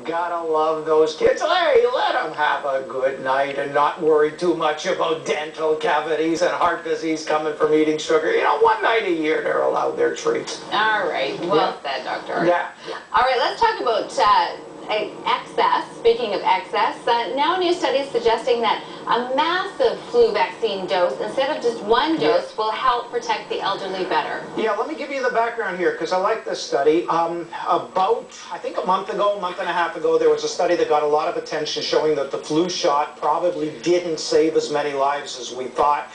Gotta love those kids. Hey, let them have a good night and not worry too much about dental cavities and heart disease coming from eating sugar. You know, one night a year they're allowed their treats. All right. Well said, Doctor. Yeah. All right, let's talk about excess. Speaking of excess, now new studies suggesting that a massive flu vaccine dose, instead of just one dose, will help protect the elderly better. Yeah, let me give you the background here because I like this study. About, I think a month and a half ago, there was a study that got a lot of attention showing that the flu shot probably didn't save as many lives as we thought.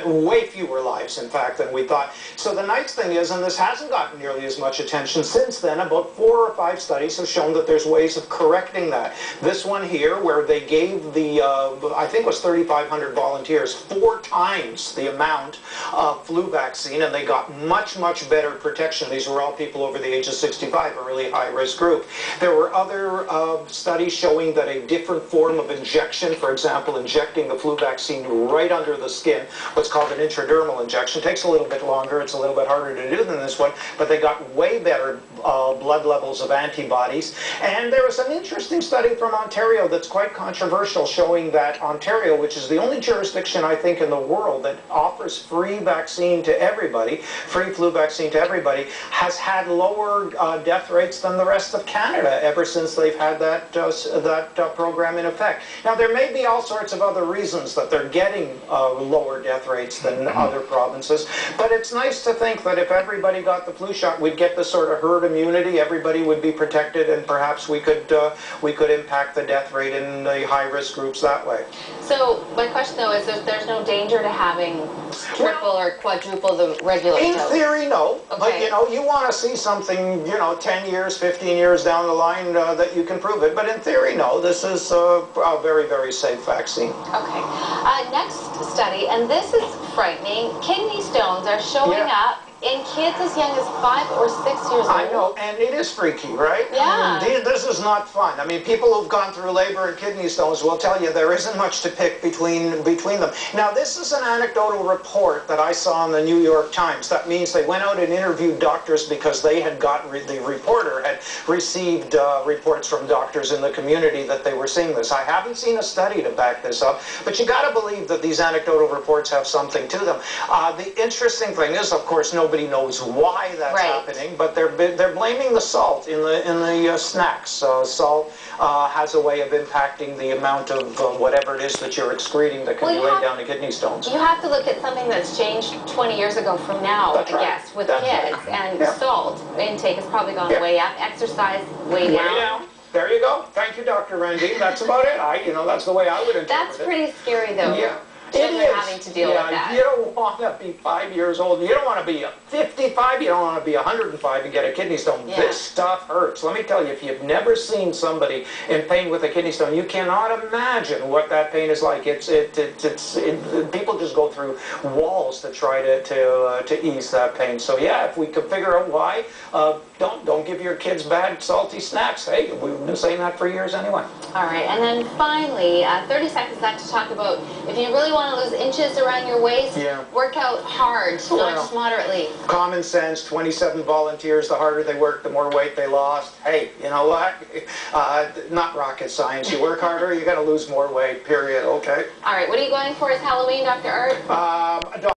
Way fewer lives, in fact, than we thought. So the nice thing is, and this hasn't gotten nearly as much attention since then, about 4 or 5 studies have shown that there's ways of correcting that. This one here, where they gave the, I think it was 3,500 volunteers, 4 times the amount of flu vaccine, and they got much, much better protection. These were all people over the age of 65, a really high-risk group. There were other studies showing that a different form of injection, for example, injecting the flu vaccine right under the skin, what's called an intradermal injection, takes a little bit longer, it's a little bit harder to do than this one, but they got way better blood levels of antibodies. And there was an interesting study from Ontario that's quite controversial, showing that Ontario, which is the only jurisdiction, I think, in the world that offers free vaccine to everybody, free flu vaccine to everybody, has had lower death rates than the rest of Canada ever since they've had that program in effect. Now, there may be all sorts of other reasons that they're getting lower death rates than other provinces, but it's nice to think that if everybody got the flu shot, we'd get this sort of herd immunity, everybody would be protected, and perhaps we could impact the death rate in the high-risk groups that way. So my question, though, is there's no danger to having triple or quadruple the regular dose? In theory, no. Okay. But, you know, you want to see something, you know, 10 years, 15 years down the line that you can prove it. But in theory, no. This is a very, very safe vaccine. Okay. Next study, and this is frightening. Kidney stones are showing up in kids as young as 5 or 6 years old. I know, and it is freaky, right? Yeah. I mean, this is not fun. I mean, people who've gone through labor and kidney stones will tell you there isn't much to pick between them. Now, this is an anecdotal report that I saw in the New York Times. That means they went out and interviewed doctors because they had got, the reporter had received reports from doctors in the community that they were seeing this. I haven't seen a study to back this up, but you got to believe that these anecdotal reports have something to them. The interesting thing is, of course, nobody knows why that's happening, but they're blaming the salt in the snacks. Salt has a way of impacting the amount of whatever it is that you're excreting that can be laid down to kidney stones. You have to look at something that's changed 20 years ago from now, I guess, with kids. And salt intake has probably gone way up, exercise way down. There you go. Thank you, Dr. Randy. That's about it. You know, that's the way I would interpret it. That's pretty scary, though. Yeah. Children having to deal with that. You don't want to be 5 years old. You don't want to be 55. You don't want to be 105 and get a kidney stone. This stuff hurts. Let me tell you, if you've never seen somebody in pain with a kidney stone, you cannot imagine what that pain is like. People just go through walls to try to ease that pain. So yeah, if we could figure out why, don't give your kids bad salty snacks. Hey, we've been saying that for years anyway. All right, and then finally, 30 seconds left to talk about if you really want to lose inches around your waist, work out hard, not just moderately. Common sense, 27 volunteers, the harder they work, the more weight they lost. Hey, you know what? Not rocket science. You work harder, you're going to lose more weight, period, okay? All right, what are you going for as Halloween, Dr. Art?